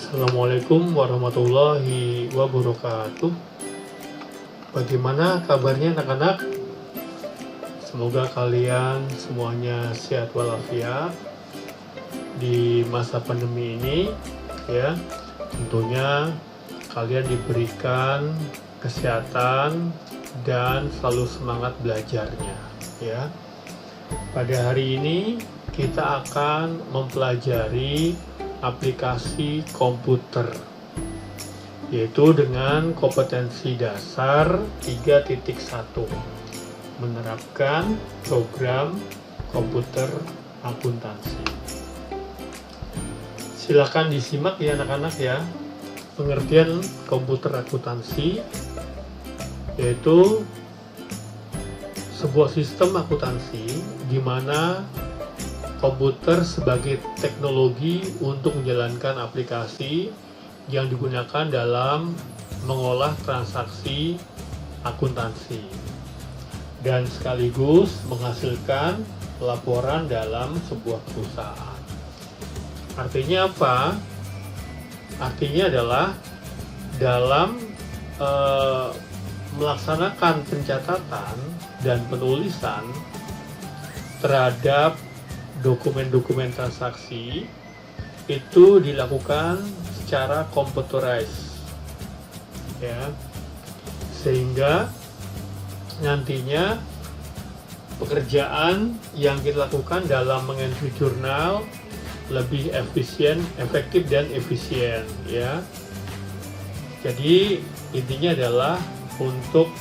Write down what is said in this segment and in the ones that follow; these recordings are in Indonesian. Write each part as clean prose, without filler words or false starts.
Assalamualaikum warahmatullahi wabarakatuh. Bagaimana kabarnya anak-anak? Semoga kalian semuanya sehat walafiat di masa pandemi ini ya. Tentunya kalian diberikan kesehatan dan selalu semangat belajarnya ya. Pada hari ini kita akan mempelajari aplikasi komputer, yaitu dengan kompetensi dasar 3.1, menerapkan program komputer akuntansi. Silakan disimak ya anak-anak ya, pengertian komputer akuntansi, yaitu sebuah sistem akuntansi di mana komputer sebagai teknologi untuk menjalankan aplikasi yang digunakan dalam mengolah transaksi akuntansi dan sekaligus menghasilkan laporan dalam sebuah perusahaan. Artinya apa? Artinya adalah dalam melaksanakan pencatatan dan penulisan terhadap dokumen-dokumen transaksi itu dilakukan secara computerized ya, sehingga nantinya pekerjaan yang kita lakukan dalam mengentry jurnal lebih efisien, efektif dan efisien ya. Jadi intinya adalah untuk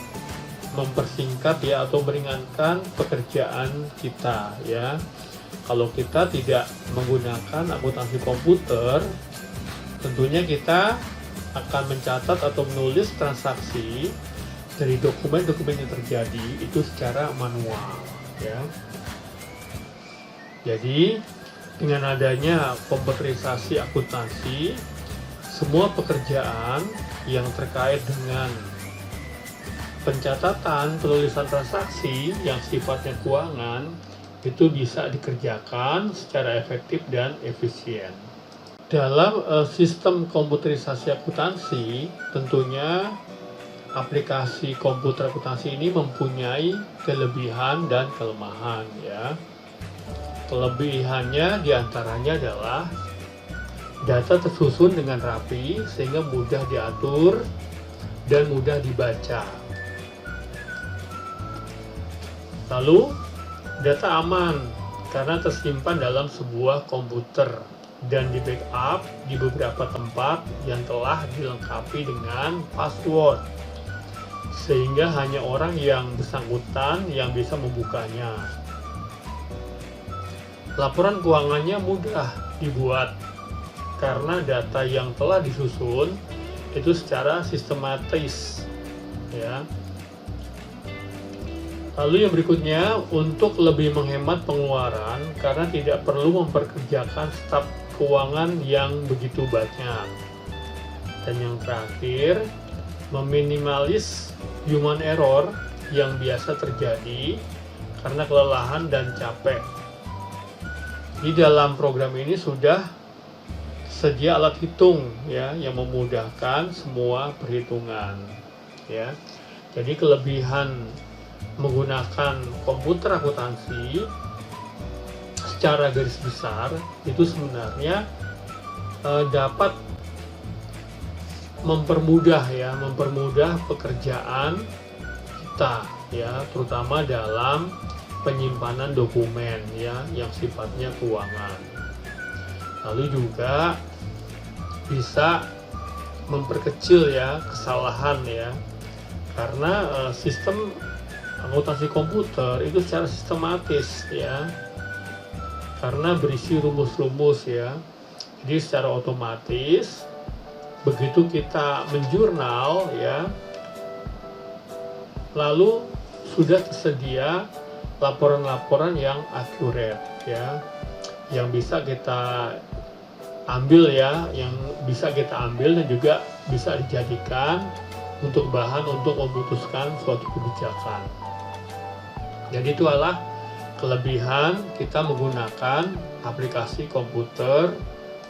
mempersingkat ya atau meringankan pekerjaan kita ya. Kalau kita tidak menggunakan akuntansi komputer, tentunya kita akan mencatat atau menulis transaksi dari dokumen-dokumen yang terjadi itu secara manual ya. Jadi dengan adanya komputerisasi akuntansi, semua pekerjaan yang terkait dengan pencatatan, penulisan transaksi yang sifatnya keuangan itu bisa dikerjakan secara efektif dan efisien. Dalam sistem komputerisasi akuntansi, tentunya aplikasi komputer akuntansi ini mempunyai kelebihan dan kelemahan ya. Kelebihannya diantaranya adalah data tersusun dengan rapi sehingga mudah diatur dan mudah dibaca. Lalu data aman karena tersimpan dalam sebuah komputer dan di backup di beberapa tempat yang telah dilengkapi dengan password, sehingga hanya orang yang bersangkutan yang bisa membukanya. Laporan keuangannya mudah dibuat karena data yang telah disusun itu secara sistematis ya. Lalu yang berikutnya, untuk lebih menghemat pengeluaran karena tidak perlu memperkerjakan staf keuangan yang begitu banyak. Dan yang terakhir, meminimalis human error yang biasa terjadi karena kelelahan dan capek. Di dalam program ini sudah sedia alat hitung ya yang memudahkan semua perhitungan ya. Jadi kelebihan menggunakan komputer akuntansi secara garis besar itu sebenarnya dapat mempermudah pekerjaan kita ya, terutama dalam penyimpanan dokumen ya yang sifatnya keuangan. Lalu juga bisa memperkecil ya kesalahan ya, karena sistem akuntansi komputer itu secara sistematis ya, karena berisi rumus-rumus ya. Jadi secara otomatis begitu kita menjurnal ya, lalu sudah tersedia laporan-laporan yang akurat ya, yang bisa kita ambil ya, yang bisa kita ambil dan juga bisa dijadikan untuk bahan untuk memutuskan suatu kebijakan. Jadi itu adalah kelebihan kita menggunakan aplikasi komputer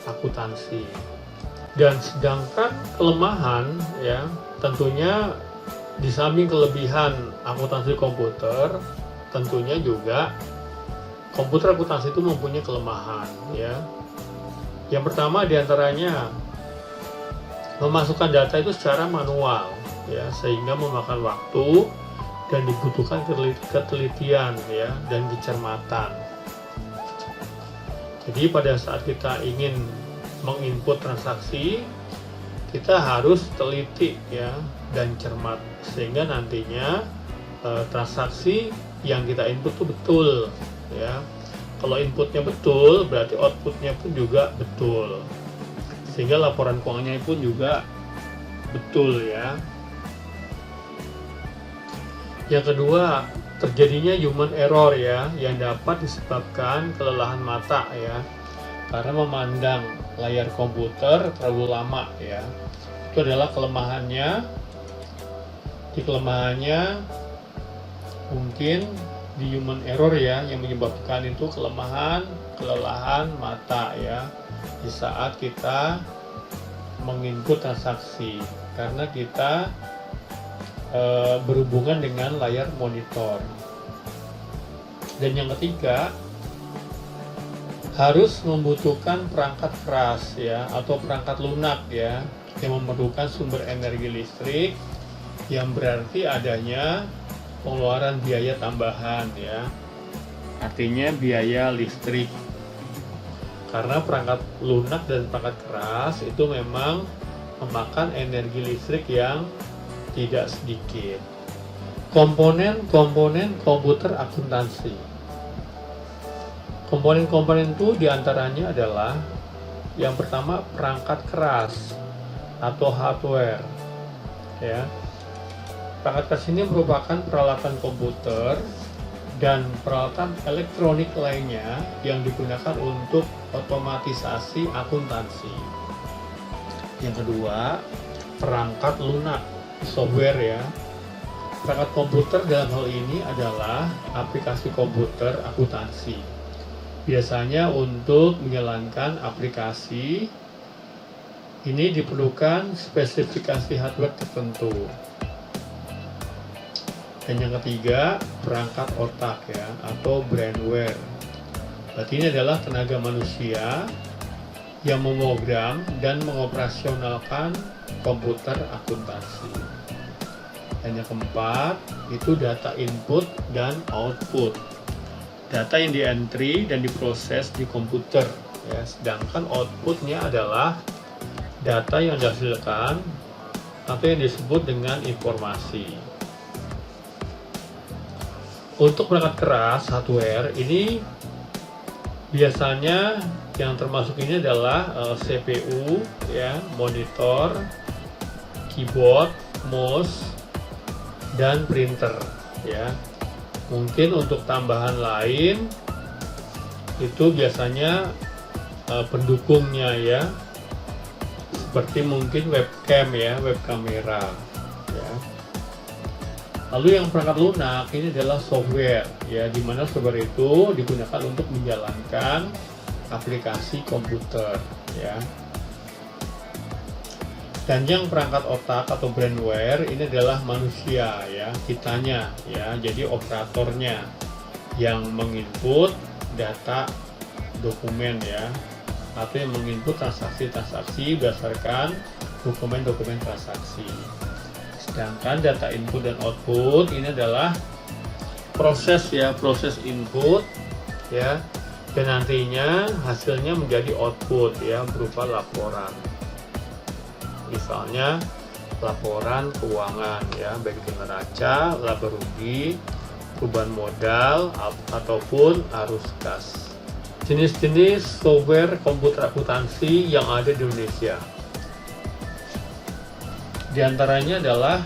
akuntansi. Dan sedangkan kelemahan ya, tentunya di samping kelebihan akuntansi komputer, tentunya juga komputer akuntansi itu mempunyai kelemahan ya. Yang pertama diantaranya memasukkan data itu secara manual ya, sehingga memakan waktu dan dibutuhkan ketelitian ya dan kecermatan. Jadi pada saat kita ingin menginput transaksi, kita harus teliti ya dan cermat, sehingga nantinya transaksi yang kita input itu betul ya. Kalau inputnya betul, berarti outputnya pun juga betul, sehingga laporan keuangannya pun juga betul ya. Yang kedua, terjadinya human error ya, yang dapat disebabkan kelelahan mata ya, karena memandang layar komputer terlalu lama ya. Itu adalah kelemahannya. Di kelemahannya mungkin di human error ya, yang menyebabkan itu kelelahan mata ya di saat kita menginput transaksi, karena kita berhubungan dengan layar monitor. Dan yang ketiga, harus membutuhkan perangkat keras ya atau perangkat lunak ya, yang memerlukan sumber energi listrik, yang berarti adanya pengeluaran biaya tambahan ya, artinya biaya listrik, karena perangkat lunak dan perangkat keras itu memang memakan energi listrik yang tidak sedikit. Komponen-komponen komputer akuntansi. Komponen-komponen itu diantaranya adalah yang pertama perangkat keras atau hardware ya. Perangkat keras ini merupakan peralatan komputer dan peralatan elektronik lainnya yang digunakan untuk otomatisasi akuntansi. Yang kedua, perangkat lunak, software ya. Perangkat komputer dalam hal ini adalah aplikasi komputer akuntansi. Biasanya untuk menjalankan aplikasi ini diperlukan spesifikasi hardware tertentu. Dan yang ketiga, perangkat otak ya atau brainware. Berarti ini adalah tenaga manusia yang memogram dan mengoperasionalkan komputer akuntansi. Dan yang keempat, itu data input dan output. Data yang di-entry dan diproses di komputer ya, sedangkan outputnya adalah data yang dihasilkan atau yang disebut dengan informasi. Untuk perangkat keras hardware ini biasanya yang termasuk ini adalah CPU ya, monitor, keyboard, mouse, dan printer ya. Mungkin untuk tambahan lain itu biasanya pendukungnya ya, seperti mungkin webcam ya, web kamera ya. Lalu yang perangkat lunak ini adalah software ya, di mana software itu digunakan untuk menjalankan aplikasi komputer ya. Dan yang perangkat otak atau brainware ini adalah manusia ya, kitanya ya, jadi operatornya yang menginput data dokumen ya, atau yang menginput transaksi-transaksi berdasarkan dokumen-dokumen transaksi. Sedangkan data input dan output ini adalah proses ya, proses input ya, dan nantinya hasilnya menjadi output ya, berupa laporan. Misalnya laporan keuangan ya, baik itu neraca, laba rugi, perubahan modal, ataupun arus kas. Jenis-jenis software komputer akuntansi yang ada di Indonesia, di antaranya adalah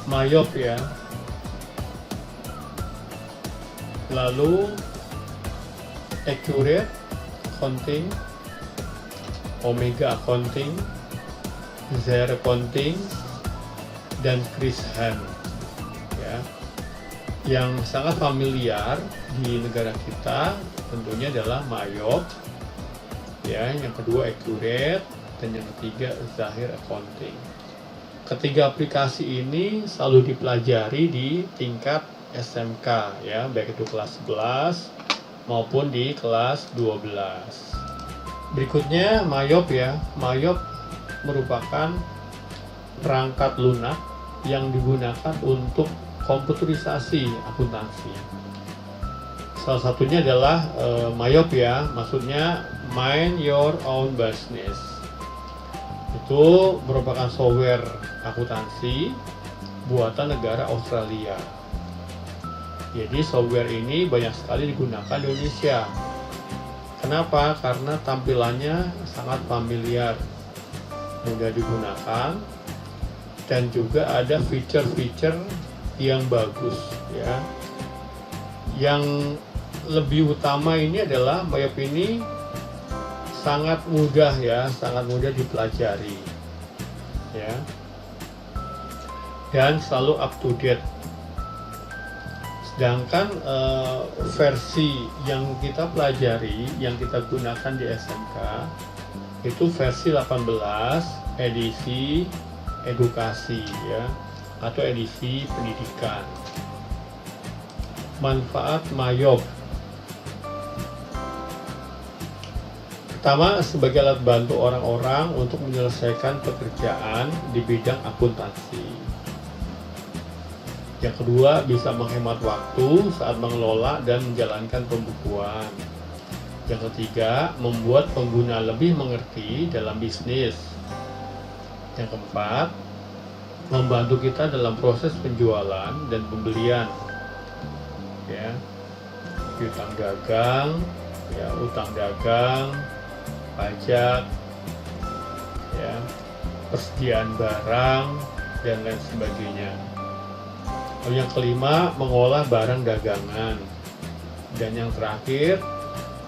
Mayop ya, lalu Accurate Accounting, Omega Accounting, Zero Accounting, dan Chris Hand ya. Yang sangat familiar di negara kita tentunya adalah Mayop ya, yang kedua Accurate, dan yang ketiga Zahir Accounting. Ketiga aplikasi ini selalu dipelajari di tingkat SMK ya, baik itu kelas 11 maupun di kelas 12. Berikutnya Mayop ya. Mayop merupakan perangkat lunak yang digunakan untuk komputerisasi akuntansi. Salah satunya adalah Mayop ya, maksudnya Mind Your Own Business. Itu merupakan software akuntansi buatan negara Australia. Jadi software ini banyak sekali digunakan di Indonesia. Kenapa? Karena tampilannya sangat familiar, mudah digunakan, dan juga ada fitur-fitur yang bagus ya. Yang lebih utama ini adalah Mayop ini sangat mudah ya, sangat mudah dipelajari ya, dan selalu up to date. Sedangkan versi yang kita pelajari, yang kita gunakan di SMK itu versi 18 edisi edukasi ya, atau edisi pendidikan. Manfaat Mayop. Pertama, sebagai alat bantu orang-orang untuk menyelesaikan pekerjaan di bidang akuntansi. Yang kedua, bisa menghemat waktu saat mengelola dan menjalankan pembukuan. Yang ketiga, membuat pengguna lebih mengerti dalam bisnis. Yang keempat, membantu kita dalam proses penjualan dan pembelian. Ya, utang dagang, ya, utang dagang, pajak, ya, persediaan barang, dan lain sebagainya. Lalu yang kelima, mengolah barang dagangan. Dan yang terakhir,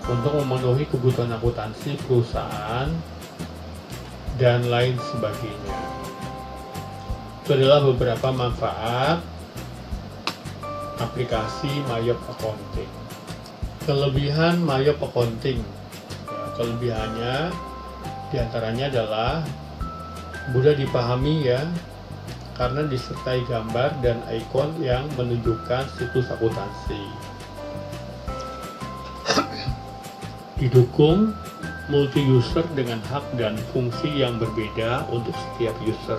untuk memenuhi kebutuhan akuntansi perusahaan dan lain sebagainya. Itu adalah beberapa manfaat aplikasi Mayop Accounting. Kelebihan Mayop Accounting, kelebihannya diantaranya adalah mudah dipahami ya, karena disertai gambar dan ikon yang menunjukkan situs akuntansi. Didukung multi-user dengan hak dan fungsi yang berbeda untuk setiap user.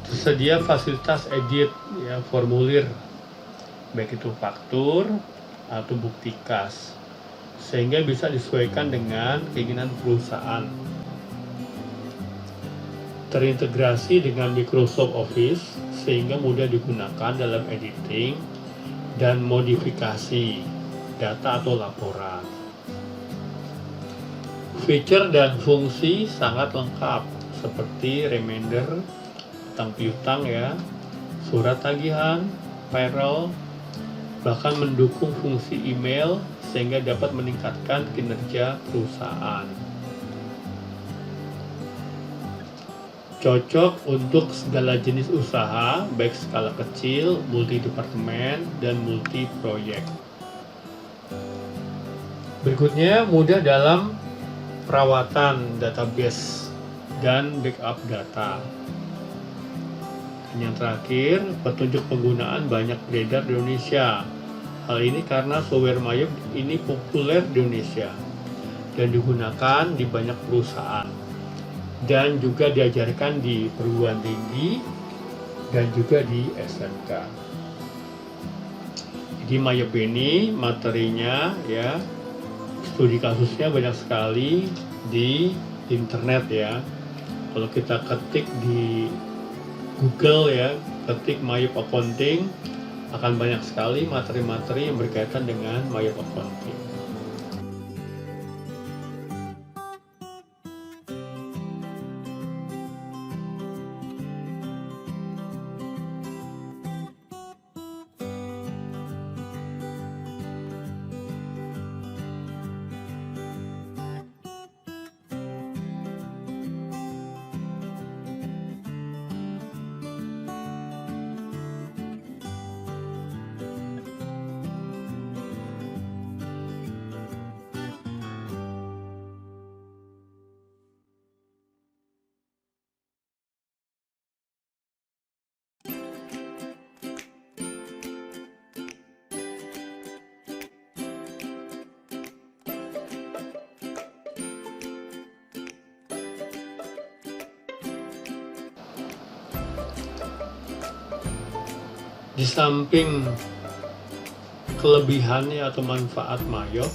Tersedia fasilitas edit ya, formulir, baik itu faktur atau bukti kas, sehingga bisa disesuaikan dengan keinginan perusahaan. Terintegrasi dengan Microsoft Office sehingga mudah digunakan dalam editing dan modifikasi data atau laporan. Fitur dan fungsi sangat lengkap seperti reminder, utang piutang ya, surat tagihan, payroll, bahkan mendukung fungsi email sehingga dapat meningkatkan kinerja perusahaan. Cocok untuk segala jenis usaha, baik skala kecil, multi departemen, dan multi proyek. Berikutnya, mudah dalam perawatan database dan backup data. Dan yang terakhir, petunjuk penggunaan banyak beredar di Indonesia. Hal ini karena software Mayop ini populer di Indonesia dan digunakan di banyak perusahaan, dan juga diajarkan di perguruan tinggi dan juga di SMK. Jadi Mayop ini materinya ya, studi kasusnya banyak sekali di internet ya. Kalau kita ketik di Google ya, ketik Mayop Accounting, akan banyak sekali materi-materi yang berkaitan dengan Mayop Accounting. Di samping kelebihannya atau manfaat Mayop,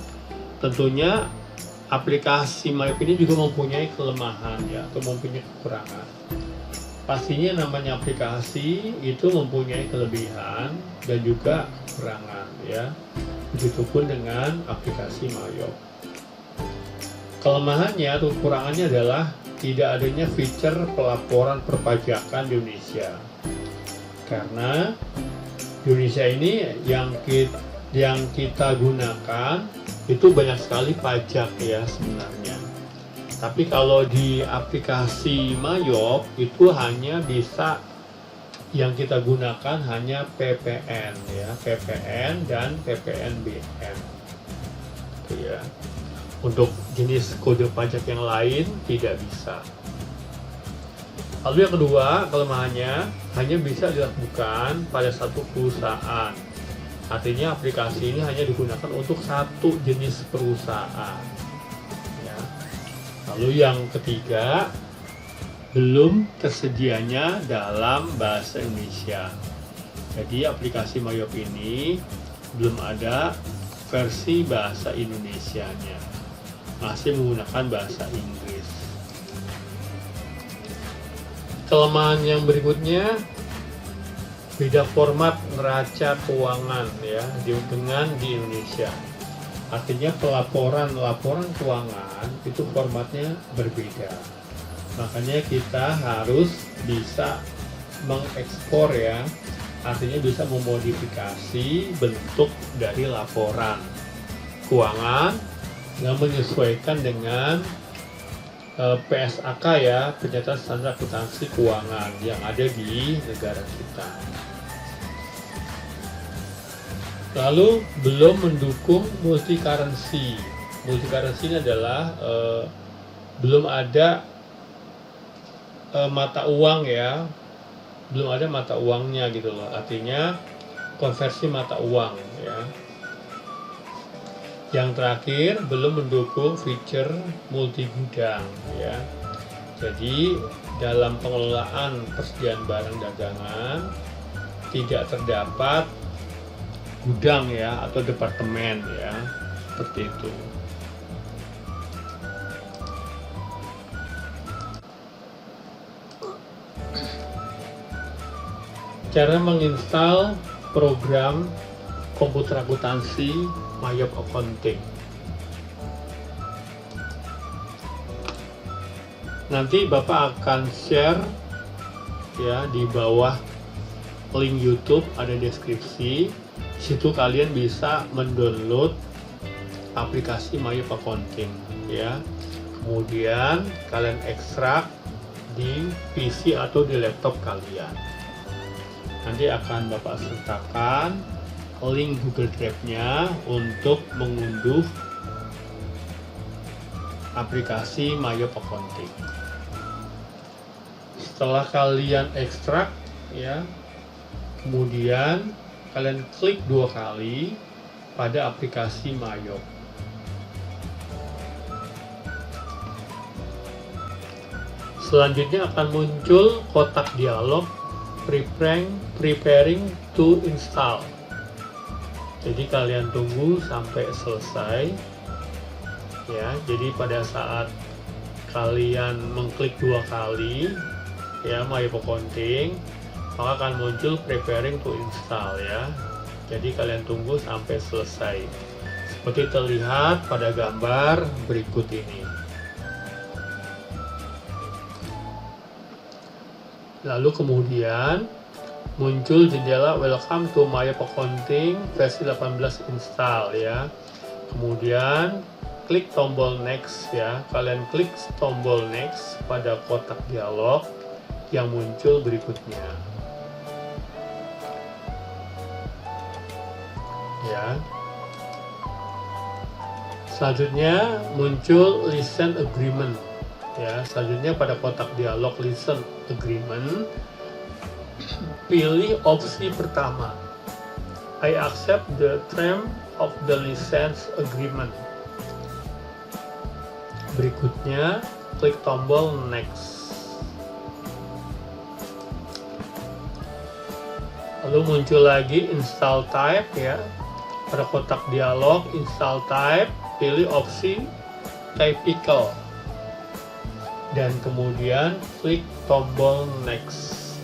tentunya aplikasi Mayop ini juga mempunyai kelemahan ya, atau mempunyai kekurangan. Pastinya namanya aplikasi itu mempunyai kelebihan dan juga kekurangan ya. Begitupun dengan aplikasi Mayop. Kelemahannya atau kekurangannya adalah tidak adanya fitur pelaporan perpajakan di Indonesia. Karena di Indonesia ini yang kita gunakan itu banyak sekali pajak ya sebenarnya. Tapi kalau di aplikasi Mayop itu hanya bisa yang kita gunakan hanya PPN ya, PPN dan PPNBM. Itu ya. Untuk jenis kode pajak yang lain tidak bisa. Lalu yang kedua, kelemahannya hanya bisa dilakukan pada satu perusahaan. Artinya aplikasi ini hanya digunakan untuk satu jenis perusahaan. Ya. Lalu yang ketiga, belum tersedianya dalam bahasa Indonesia. Jadi aplikasi Mayop ini belum ada versi bahasa Indonesianya. Masih menggunakan bahasa Inggris. Kelemahan yang berikutnya, beda format neraca keuangan ya dengan di Indonesia. Artinya laporan keuangan itu formatnya berbeda. Makanya kita harus bisa mengekspor ya, artinya bisa memodifikasi bentuk dari laporan keuangan yang menyesuaikan dengan PSAK ya, Penyatuan Standar Akuntansi Keuangan yang ada di negara kita. Lalu belum mendukung multi currency. Multi currency ini adalah belum ada mata uang ya, belum ada mata uangnya gitu loh. Artinya konversi mata uang ya. Yang terakhir, belum mendukung fitur multi gudang ya. Jadi dalam pengelolaan persediaan barang dagangan tidak terdapat gudang ya atau departemen ya, seperti itu. Cara menginstal program komputer akuntansi Mayop Accounting. Nanti Bapak akan share ya di bawah link YouTube, ada deskripsi. Situ kalian bisa mendownload aplikasi Mayop Accounting ya. Kemudian kalian ekstrak di PC atau di laptop kalian. Nanti akan Bapak sertakan link Google Drive-nya untuk mengunduh aplikasi Mayop Accounting. Setelah kalian ekstrak ya, kemudian kalian klik 2 kali pada aplikasi Mayop. Selanjutnya akan muncul kotak dialog preparing to install. Jadi kalian tunggu sampai selesai ya. Jadi pada saat kalian mengklik 2 kali ya Mayop Accounting, maka akan muncul preparing to install ya. Jadi kalian tunggu sampai selesai seperti terlihat pada gambar berikut ini. Lalu kemudian muncul jendela Welcome to Mayop Accounting versi 18 install ya. Kemudian klik tombol next ya. Kalian klik tombol next pada kotak dialog yang muncul berikutnya. Ya. Selanjutnya muncul Listen Agreement. Ya, selanjutnya pada kotak dialog Listen Agreement, pilih opsi pertama. I accept the term of the license agreement. Berikutnya, klik tombol next. Lalu muncul lagi install type ya. Pada kotak dialog install type, pilih opsi typical. Dan kemudian klik tombol next.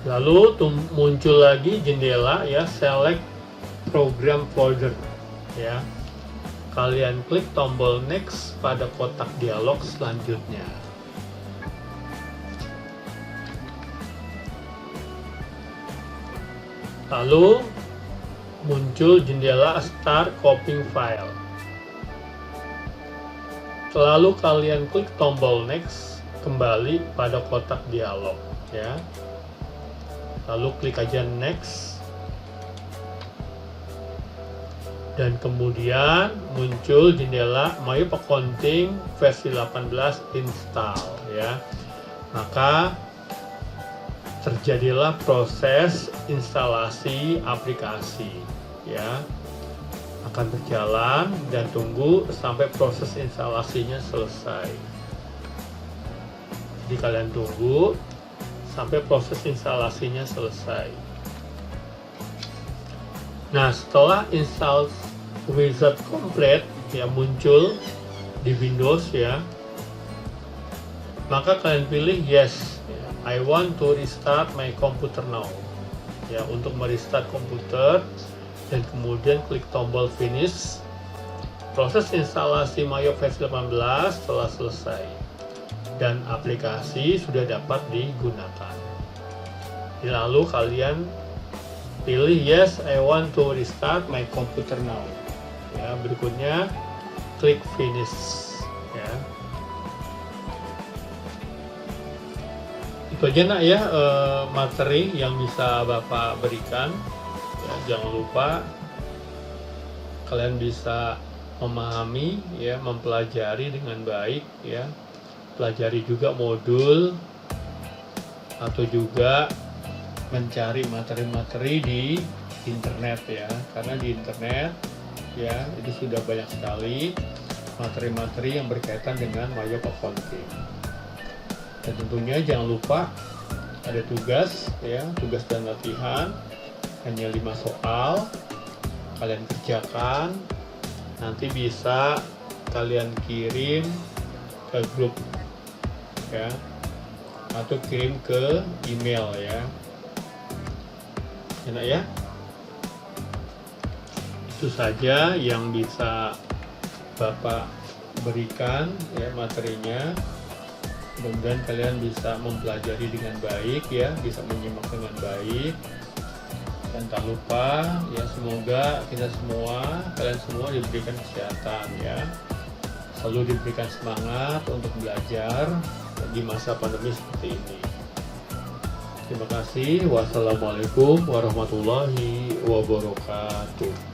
Lalu muncul lagi jendela ya, select program folder ya. Kalian klik tombol next pada kotak dialog selanjutnya. Lalu muncul jendela Start Copying File. Lalu kalian klik tombol Next kembali pada kotak dialog ya. Lalu klik aja Next. Dan kemudian muncul jendela Mayo Accounting versi 18 install ya. Maka terjadilah proses instalasi aplikasi ya, akan berjalan dan tunggu sampai proses instalasinya selesai. Jadi kalian tunggu sampai proses instalasinya selesai. Nah, setelah install wizard complete ya, muncul di Windows ya, maka kalian pilih yes, I want to restart my computer now ya, untuk merestart komputer, dan kemudian klik tombol finish. Proses instalasi Mayo versi 18 telah selesai dan aplikasi sudah dapat digunakan. Lalu kalian pilih yes, I want to restart my computer now ya. Berikutnya klik finish ya. Itu aja nak ya, materi yang bisa Bapak berikan ya. Jangan lupa kalian bisa memahami ya, mempelajari dengan baik ya. Pelajari juga modul atau juga mencari materi-materi di internet ya, karena di internet ya itu sudah banyak sekali materi-materi yang berkaitan dengan Mayo Accounting. Dan tentunya jangan lupa ada tugas ya, tugas dan latihan hanya 5 soal, kalian kerjakan, nanti bisa kalian kirim ke grup ya, atau kirim ke email ya. Enak ya. Itu saja yang bisa Bapak berikan ya materinya. Mudah-mudahan kalian bisa mempelajari dengan baik ya, bisa menyimak dengan baik. Dan tak lupa ya, semoga kita semua, kalian semua diberikan kesehatan ya, selalu diberikan semangat untuk belajar di masa pandemi seperti ini. Terima kasih. Wassalamualaikum warahmatullahi wabarakatuh.